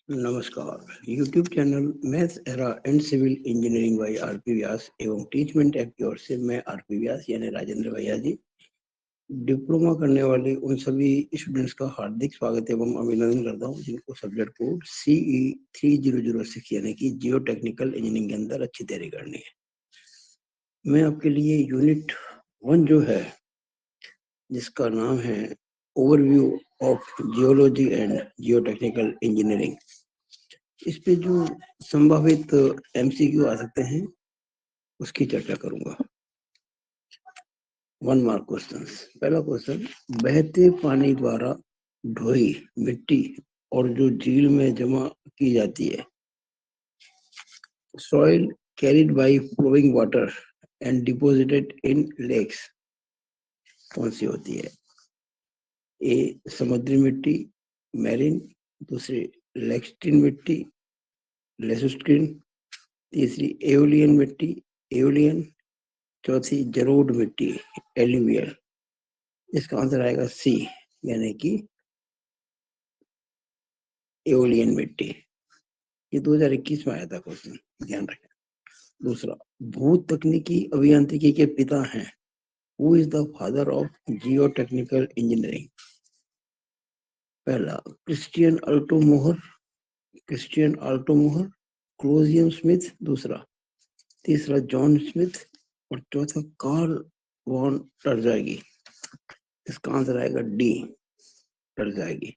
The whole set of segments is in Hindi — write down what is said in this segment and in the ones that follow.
नमस्कार। YouTube channel maths era and civil engineering by RP Vyas एवं टीचमेंट ऐप की ओर से मैं आरपी व्यास यानी राजेंद्र भैया जी डिप्लोमा करने वाले उन सभी स्टूडेंट्स का हार्दिक स्वागत एवं अभिनंदन करता हूँ जिनको सब्जेक्ट कोड CE 3006 यानी कि जियो टेक्निकल इंजीनियरिंग के अंदर अच्छी तैयारी करनी है। मैं आपके लिए यूनिट 1 जो है जिसका नाम है overview of geology and Jio technical engineering, इस पे जो संभावित MCQ आ सकते हैं उसकी चर्चा करूंगा। 1 मार्क क्वेश्चन। पहला क्वेश्चन, बहते पानी द्वारा ढोई मिट्टी और जो झील में जमा की जाती है, soil carried by flowing water and deposited in lakes, कौन सी होती है? ए समुद्री मिट्टी मैरीन, दूसरी लेक्स्टीन मिट्टी लेसुस्ट्रीन, तीसरी एओलियन मिट्टी एओलियन, चौथी जरोड मिट्टी एल्यूवियल। इसका आंसर आएगा सी यानी कि एओलियन मिट्टी। ये 2021 में आया था क्वेश्चन, ध्यान रखें। दूसरा, भू तकनीकी अभियांत्रिकी के पिता हैं। Who is the father of Jio technical engineering? पहला क्रिस्टियन अल्टो मोहर, क्लोजियम स्मिथ दूसरा, तीसरा जॉन स्मिथ और चौथा कार्ल वॉन टर्जागी। इसका आंसर आएगा डी टर्जागी।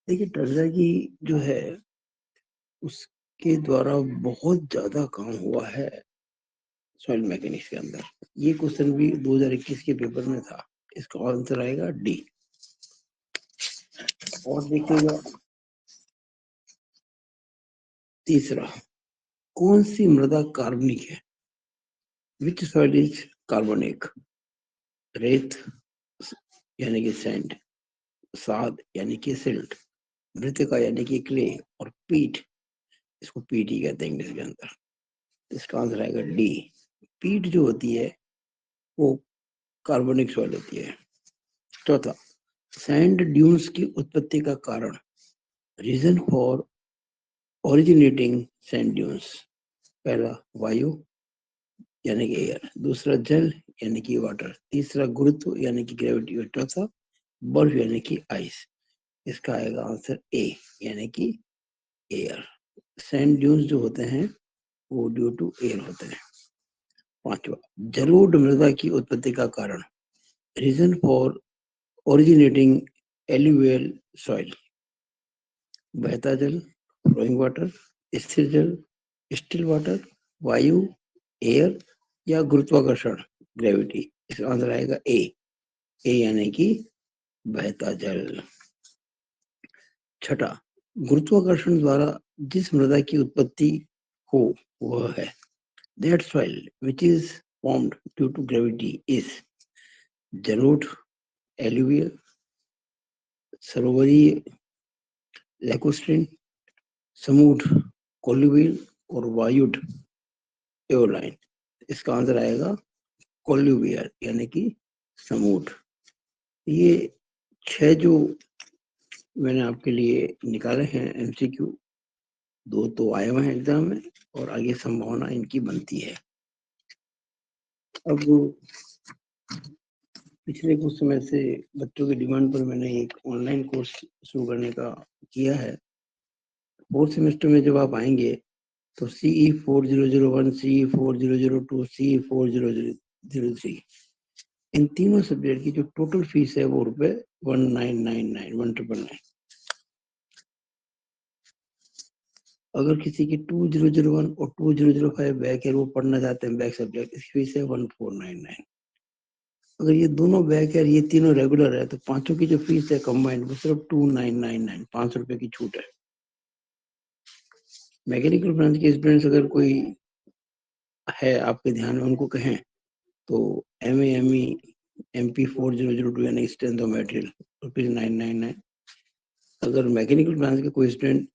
देखिए टर्जागी जो है उसके द्वारा बहुत ज्यादा काम हुआ है सॉइल मैकेनिक्स के अंदर। ये क्वेश्चन भी 2021 के पेपर में था। इसका आंसर आएगा डी। और देखिएगा तीसरा, कौन सी मृदा कार्बनिक है? विच सॉइल इज कार्बोनिक? रेत यानी कि सैंड, साद यानी कि सिल्ट, मृतिका यानी कि क्ले और पीट, इसको पीट ही कहते हैं इंग्लिश के अंदर। इसका आंसर आएगा डी। पीट जो होती है वो कार्बनिक सॉइल होती है। चौथा, सैंड ड्यून्स की उत्पत्ति का कारण, reason for originating sand dunes. पहला वायु यानी कि एयर, दूसरा जल यानी कि वाटर, तीसरा गुरुत्व यानी कि ग्रेविटी और चौथा बर्फ यानी कि आइस। इसका आएगा आंसर ए यानी कि एयर। सैंड ड्यून्स जो होते हैं वो ड्यू टू एयर होते हैं। पांचवा, जलोढ़ मृदा की उत्पत्ति का कारण, reason for originating alluvial soil. बहता जल, फ्लोइंग वाटर, स्थिर जल, स्टिल वाटर, वायु, एयर या गुरुत्वाकर्षण ग्रेविटी। इसका आंसर आएगा ए यानी कि बहता जल। छठा, गुरुत्वाकर्षण द्वारा जिस मृदा की उत्पत्ति हो वह है, that soil which is formed due to gravity is जलोढ़ एल्यूवियल, सरोवरी लैकुस्ट्रीन, समूड कोल्यूवियल और वायुड एओलाइन। इसका आंसर आएगा कोल्यूवियल यानी कि समूड। ये 6 जो मैंने आपके लिए निकाले हैं MCQ, 2 तो आए हुए हैं एग्जाम में और आगे संभावना इनकी बनती है। अब पिछले कुछ समय से बच्चों की डिमांड पर मैंने एक ऑनलाइन कोर्स शुरू करने का किया है। 4th सेमेस्टर में जब आप आएंगे तो CE 4001, CE 4002, CE 4003, इन तीनों सब्जेक्ट की जो टोटल फीस है वो रुपए 1999 अगर किसी की 2001 और 2005 बैक है, वो पढ़ना चाहते हैं बैक सब्जेक्ट, इसकी फीस है 1499। अगर ये दोनों बैक है और ये तीनों रेगुलर है तो पांचों की जो फीस है कंबाइंड वो सिर्फ 2999, 500 रुपए की छूट है। मैकेनिकल ब्रांच के स्टूडेंट्स अगर कोई है आपके ध्यान में, उनको कहें तो ME MP 4002 यानी स्ट्रेंथ ऑफ मटेरियल ₹999। अगर मैकेनिकल ब्रांच के कोई स्टूडेंट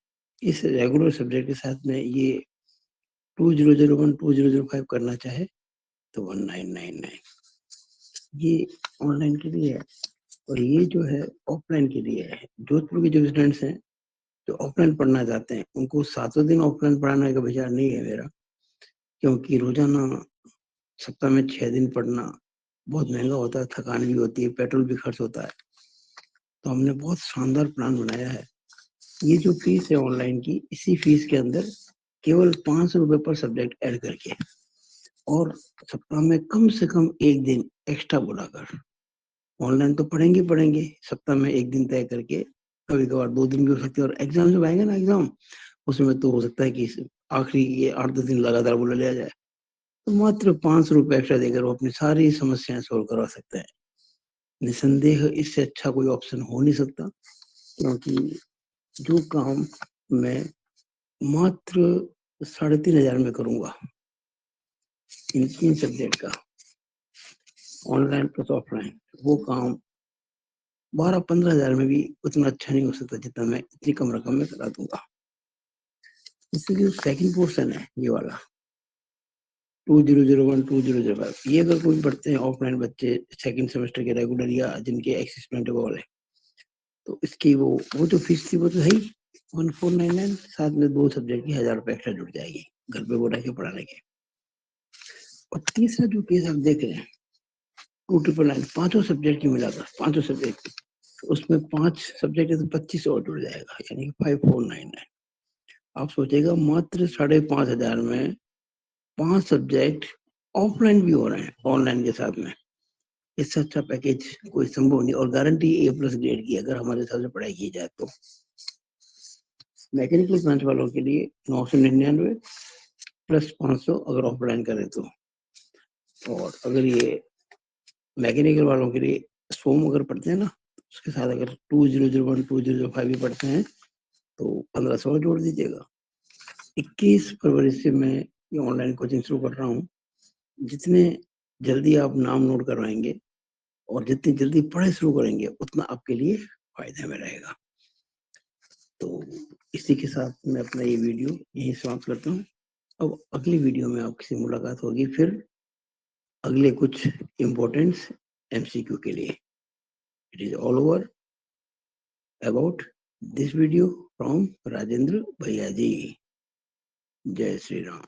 इस रेगुलर सब्जेक्ट के साथ में ये 2001 2005 करना चाहे तो 1999। ये ऑनलाइन के लिए है और ये जो है ऑफलाइन के लिए है। जोधपुर के जो स्टूडेंट्स हैं जो ऑफलाइन पढ़ना चाहते हैं उनको 7वें दिन ऑफलाइन पढ़ाने का विचार नहीं है मेरा, क्योंकि रोजाना सप्ताह में 6 दिन पढ़ना बहुत महंगा होता है, थकान भी होती है, पेट्रोल भी खर्च होता है। तो हमने बहुत शानदार प्लान बनाया है। ये जो फीस है ऑनलाइन की, इसी फीस के अंदर केवल 500 रुपए पर सब्जेक्ट ऐड करके और सप्ताह में कम से कम 1 दिन एक्स्ट्रा बुलाकर ऑनलाइन तो पढ़ेंगे पढ़ेंगे, सप्ताह में 1 दिन तय करके, कभी कभार 2 दिन भी हो सकते हैं। और एग्जाम जब आएंगे ना, एग्जाम उसमें तो हो सकता है कि आखिरी ये 8-10 दिन लगातार बुला लिया जाए, तो मात्र 500 रुपए एक्स्ट्रा देकर वो अपनी सारी समस्याएं सोल्व करवा सकते हैं। निसंदेह इससे अच्छा कोई ऑप्शन हो नहीं सकता, क्योंकि जो काम मैं मात्र 3,500 में करूंगा इन 3 सब्जेक्ट का, ऑनलाइन प्लस ऑफलाइन, वो काम 12-15 हजार में भी उतना अच्छा नहीं हो सकता जितना मैं इतनी कम रकम में करा दूंगा। इसलिए सेकंड पोर्शन है ये वाला 2001 2005, ये अगर कोई पढ़ते हैं ऑफलाइन बच्चे सेकंड सेमेस्टर के रेगुलर या जिनके एक्सिस्टेंट वाले, तो इसकी वो जो फीस थी वो तो है ही 1499, साथ में 2 सब्जेक्ट की 1000 रुपए एक्स्ट्रा जुड़ जाएगी घर पे वो रह के पढ़ाने के। और तीसरा जो केस आप देख रहे हैं 2999, 5 सब्जेक्ट की मिलाकर 5 सब्जेक्ट, उसमें 5 सब्जेक्ट है तो 25 और जुड़ जाएगा, यानी 5499। आप सोचेगा मात्र 5,500 में 5 सब्जेक्ट ऑफलाइन भी हो रहे हैं ऑनलाइन के साथ में। इससे अच्छा पैकेज कोई संभव नहीं, और गारंटी A+ ग्रेड की अगर हमारे हिसाब से पढ़ाई की जाए तो। मैकेनिकल ब्रांच वालों के लिए 999 प्लस 500 अगर ऑफलाइन करें तो। और अगर ये मैकेनिकल वालों के लिए सोम अगर पढ़ते हैं ना, उसके साथ अगर 2001 2005 भी पढ़ते हैं तो 1500 जोड़ दीजिएगा। 21 फरवरी से मैं ये ऑनलाइन कोचिंग शुरू कर रहा हूँ। जितने जल्दी आप नाम नोट करवाएंगे और जितनी जल्दी पढ़ाई शुरू करेंगे उतना आपके लिए फायदे में रहेगा। तो इसी के साथ मैं अपना ये वीडियो यहीं समाप्त करता हूँ। अब अगली वीडियो में आपसे मुलाकात होगी फिर अगले कुछ इम्पोर्टेंट्स MCQ के लिए। It is all over about this video from Rajendra भैया जी। जय श्री राम।